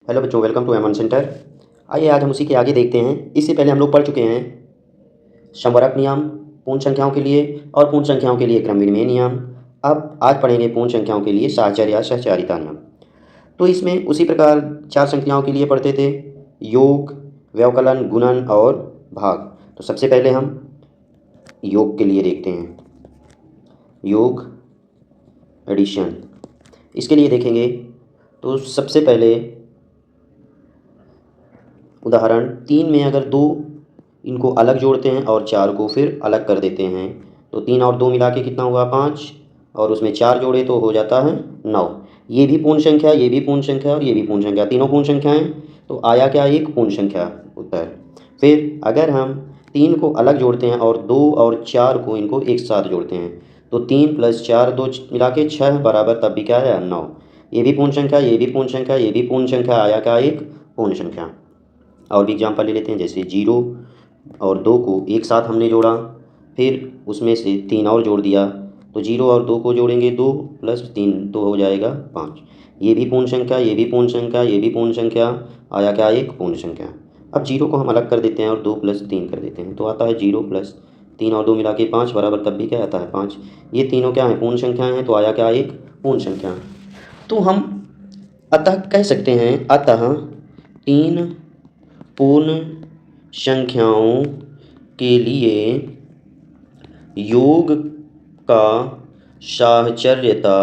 Hello बच्चों, welcome to एमन centre. आइए आज हम उसी के आगे देखते हैं। इससे पहले हम लोग पढ़ चुके हैं संवरक नियम पूर्ण संख्याओं के लिए और पूर्ण संख्याओं के लिए क्रम विनिमय नियम। अब आज पढ़ेंगे पूर्ण संख्याओं के लिए साहचर्य या सहचारिता नियम। तो इसमें उसी प्रकार चार संख्याओं के लिए पढ़ते थे: योग, व्यवकलन, गुणन और भाग। तो सबसे पहले हम योग के लिए देखते हैं। योग, एडिशन। इसके लिए देखेंगे तो सबसे पहले उदाहरण 3 में अगर 2 इनको अलग जोड़ते हैं और 4 को फिर अलग कर देते हैं तो 3 और 2 मिला के कितना हुआ 5, और उसमें 4 जोड़े तो हो जाता है 9। ये भी पूर्ण संख्या, ये भी पूर्ण संख्या और ये भी पूर्ण संख्या, तीनों पूर्ण संख्याएं। तो आया क्या, एक पूर्ण संख्या उत्तर। फिर अगर हम 3 को अलग जोड़ते हैं और 2 और 4 को इनको एक साथ जोड़ते हैं तो 3 + 4 2 मिला के 6 बराबर, तब भी क्या है 9। ये भी पूर्ण संख्या, ये भी पूर्ण संख्या, ये भी पूर्ण संख्या, आया क्या, एक पूर्ण संख्या। और भी एग्जाम्पल ले लेते हैं, जैसे 0 और 2 को एक साथ हमने जोड़ा, फिर उसमें से 3 और जोड़ दिया तो 0 और 2 को जोड़ेंगे 2 + 3 तो हो जाएगा 5। ये भी पूर्ण संख्या, ये भी पूर्ण संख्या, ये भी पूर्ण संख्या, आया क्या, एक पूर्ण संख्या। अब 0 को हम अलग कर देते हैं और 2 + 3 कर देते हैं तो आता है 0 + 3 और 2 मिला के 5 बराबर, तब भी क्या आता है 5। ये तीनों क्या हैं, पूर्ण संख्याएँ हैं, तो आया क्या, एक पूर्ण संख्या। तो हम अतः कह सकते हैं, अतः 3 पूर्ण संख्याओं के लिए योग का साहचर्यता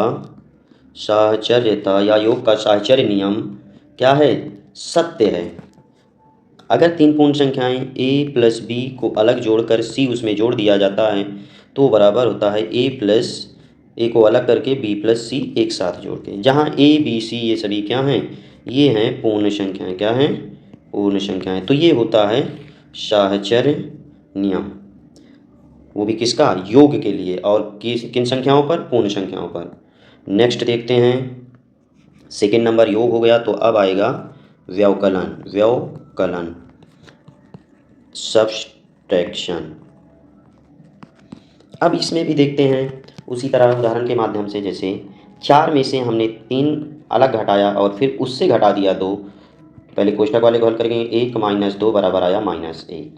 या योग का साहचर्य नियम क्या है, सत्य है। अगर 3 पूर्ण संख्याएं a + b को अलग जोड़कर c उसमें जोड़ दिया जाता है तो बराबर होता है a को अलग करके b + c एक साथ जोड़ के। जहाँ a b c ये सभी क्या हैं, ये हैं पूर्ण संख्याएं। क्या हैं, पूर्ण संख्याएं। तो ये होता है साहचर्य नियम, वो भी किसका, योग के लिए। और किन संख्याओं पर, पूर्ण संख्याओं पर। नेक्स्ट देखते हैं, सेकेंड नंबर योग हो गया, तो अब आएगा व्यवकलन, सब्सट्रैक्शन। अब इसमें भी देखते हैं उसी तरह उदाहरण के माध्यम से, जैसे 4 में से हमने 3 अलग घटाया और फिर उससे घटा दिया 2। पहले कोष्ठक वाले को हल करेंगे, 1 - 2 बराबर आया -1।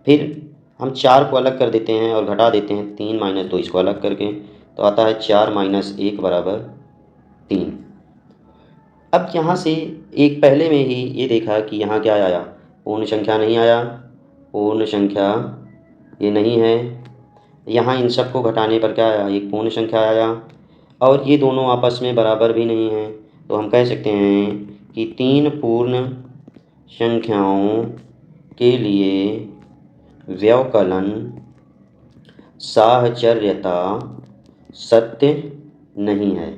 फिर हम 4 को अलग कर देते हैं और घटा देते हैं 3 - 2 इसको अलग करके, तो आता है 4 - 1 बराबर 3। अब यहाँ से एक पहले में ही ये देखा कि यहाँ क्या आया, पूर्ण संख्या नहीं आया, पूर्ण संख्या ये नहीं है। यहाँ इन सब को घटाने पर क्या आया, एक पूर्ण संख्या आया। और ये दोनों आपस में बराबर भी नहीं हैं, तो हम कह सकते हैं कि 3 पूर्ण संख्याओं के लिए व्यवकलन साहचर्यता सत्य नहीं है।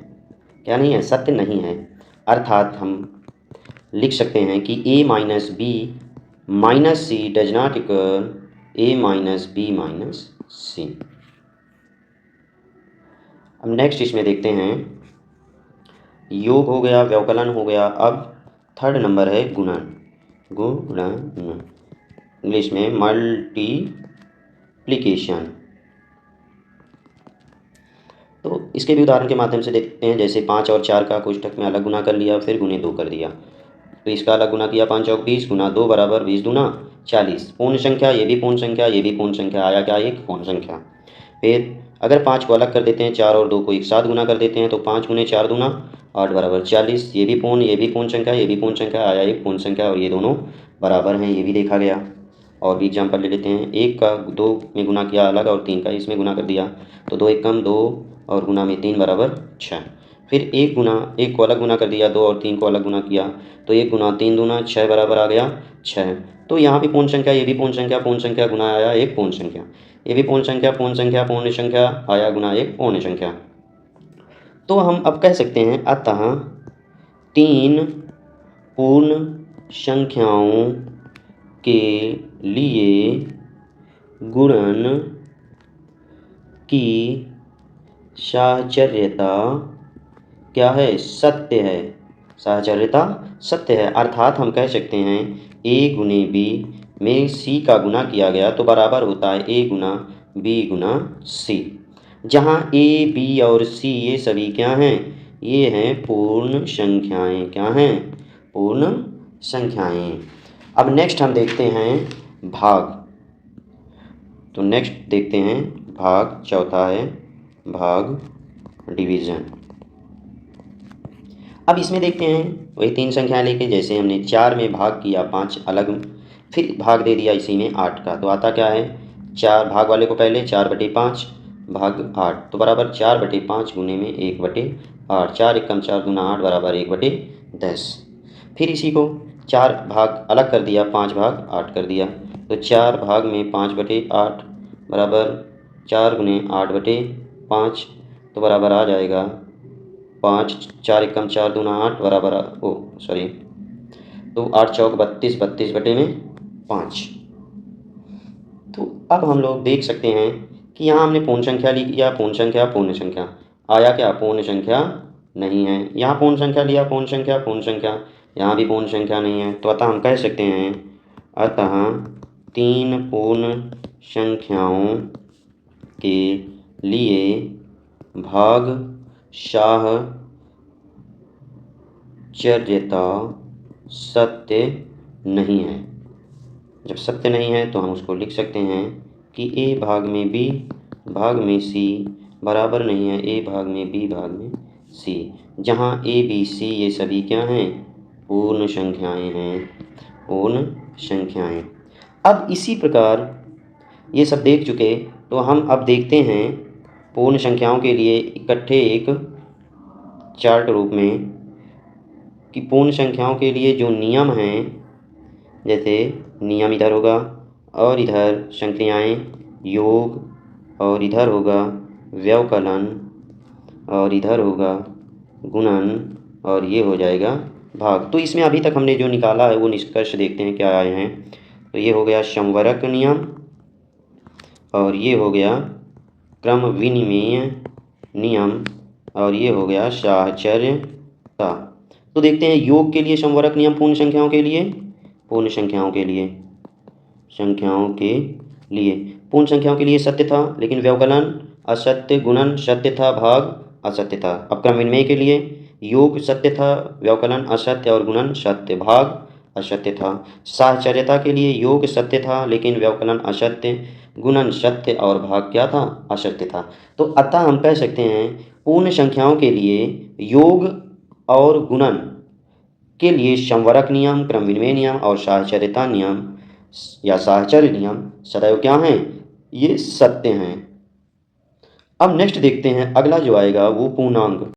क्या नहीं है, सत्य नहीं है। अर्थात हम लिख सकते हैं कि a - b - c does not equal a - b - c। अब नेक्स्ट इसमें देखते हैं, योग हो गया, व्यवकलन हो गया। अब थर्ड नंबर है गुणन। इंग्लिश में मल्टीप्लिकेशन। तो इसके भी उदाहरण के माध्यम से देखते हैं, जैसे 5 और 4 का कोष्ठक में अलग गुना कर लिया, फिर गुणे 2 कर दिया। तो इसका अलग गुना किया, 5 चौक 20 गुना 2 बराबर 20 दूना 40। पूर्ण संख्या, ये भी पूर्ण संख्या, ये भी पूर्ण संख्या, आया क्या, एक पूर्ण संख्या। फिर अगर 5 को अलग कर देते हैं, 4 और 2 को एक साथ गुना कर देते हैं तो 5 × 4 दूना 8 बराबर 40। ये भी पूर्ण संख्या, ये भी पूर्ण संख्या, आया एक पूर्ण संख्या, और ये दोनों बराबर हैं, ये भी देखा गया। और भी एग्जाम्पल ले लेते हैं, 1 का 2 में गुना किया अलग और 3 का इसमें गुना कर दिया, तो 2 × 1 = 2 और गुना में 3 बराबर 6। फिर 1 को अलग गुना कर दिया, 2 और 3 को अलग गुना किया, तो 1 × 3 दूना 6 बराबर आ गया 6। तो यहाँ भी पूर्ण संख्या, ये भी पूर्ण संख्या गुना आया एक पूर्ण संख्या, ये भी पूर्ण संख्या पूर्ण संख्या आया गुना एक पूर्ण संख्या। तो हम अब कह सकते हैं, अतः 3 पूर्ण संख्याओं के लिए गुणन की साहचर्यता क्या है, सत्य है। साहचर्यता सत्य है। अर्थात हम कह सकते हैं a × b में c का गुना किया गया तो बराबर होता है a × b × c। जहाँ a, b और c ये सभी क्या हैं, ये हैं पूर्ण संख्याएं। क्या हैं, पूर्ण संख्याएं। अब नेक्स्ट हम देखते हैं भाग। तो नेक्स्ट देखते हैं भाग, चौथा है भाग, डिवीज़न। अब इसमें देखते हैं वही 3 संख्याएं लेके, जैसे हमने 4 में भाग किया 5 अलग, फिर भाग दे दिया इसी में 8 का, तो आता क्या है 4 भाग वाले को पहले 4/5 भाग 8, तो बराबर 4/5 गुने में 1/8, 4 एकम 4 दूना 8 बराबर 1/10। फिर इसी को 4 भाग अलग कर दिया, 5 भाग 8 कर दिया, तो 4 भाग में 5/8 बराबर 4 गुने 8/5, तो बराबर आ जाएगा 5, 4 एकम 4 दूना 8 बराबर तो 8 चौक 32, 32/5। तो अब हम लोग देख सकते हैं कि यहाँ हमने पूर्ण संख्या लिया, पूर्ण संख्या आया क्या, पूर्ण संख्या नहीं है। यहाँ पूर्ण संख्या लिया, पूर्ण संख्या, यहाँ भी पूर्ण संख्या नहीं है। तो अतः हम कह सकते हैं, अतः 3 पूर्ण संख्याओं के लिए भागशाहचर्यता सत्य नहीं है। जब सत्य नहीं है तो हम उसको लिख सकते हैं कि a भाग में b भाग में c बराबर नहीं है a भाग में b भाग में c, जहाँ a b c ये सभी क्या हैं, पूर्ण संख्याएं हैं, पूर्ण संख्याएं। अब इसी प्रकार ये सब देख चुके, तो हम अब देखते हैं पूर्ण संख्याओं के लिए इकट्ठे एक चार्ट रूप में कि पूर्ण संख्याओं के लिए जो नियम हैं, जैसे नियम इधर होगा और इधर संक्रियाएं योग, और इधर होगा व्यवकलन, और इधर होगा गुणन, और ये हो जाएगा भाग। तो इसमें अभी तक हमने जो निकाला है वो निष्कर्ष देखते हैं क्या आए हैं। तो ये हो गया संवरक नियम, और ये हो गया क्रम विनिमेय नियम, और ये हो गया साहचर्यता। तो देखते हैं योग के लिए संवरक नियम पूर्ण संख्याओं के लिए, पूर्ण संख्याओं के लिए पूर्ण संख्याओं के लिए सत्य था, लेकिन व्यवकलन असत्य, गुणन सत्य था, भाग असत्य था। अब क्रम विनिमय के लिए योग सत्य था, व्यवकलन असत्य और गुणन सत्य, भाग असत्य था। साहचर्यता के लिए योग सत्य था, लेकिन व्यवकलन असत्य, गुणन सत्य और भाग क्या था, असत्य था। तो अतः हम कह सकते हैं पूर्ण संख्याओं के लिए योग और गुणन के लिए संवरक नियम, क्रम विनिमय नियम और साहचर्यता नियम या साहचर्य नियम सदैव क्या हैं, ये सत्य हैं। अब नेक्स्ट देखते हैं अगला जो आएगा वो पूर्णांक।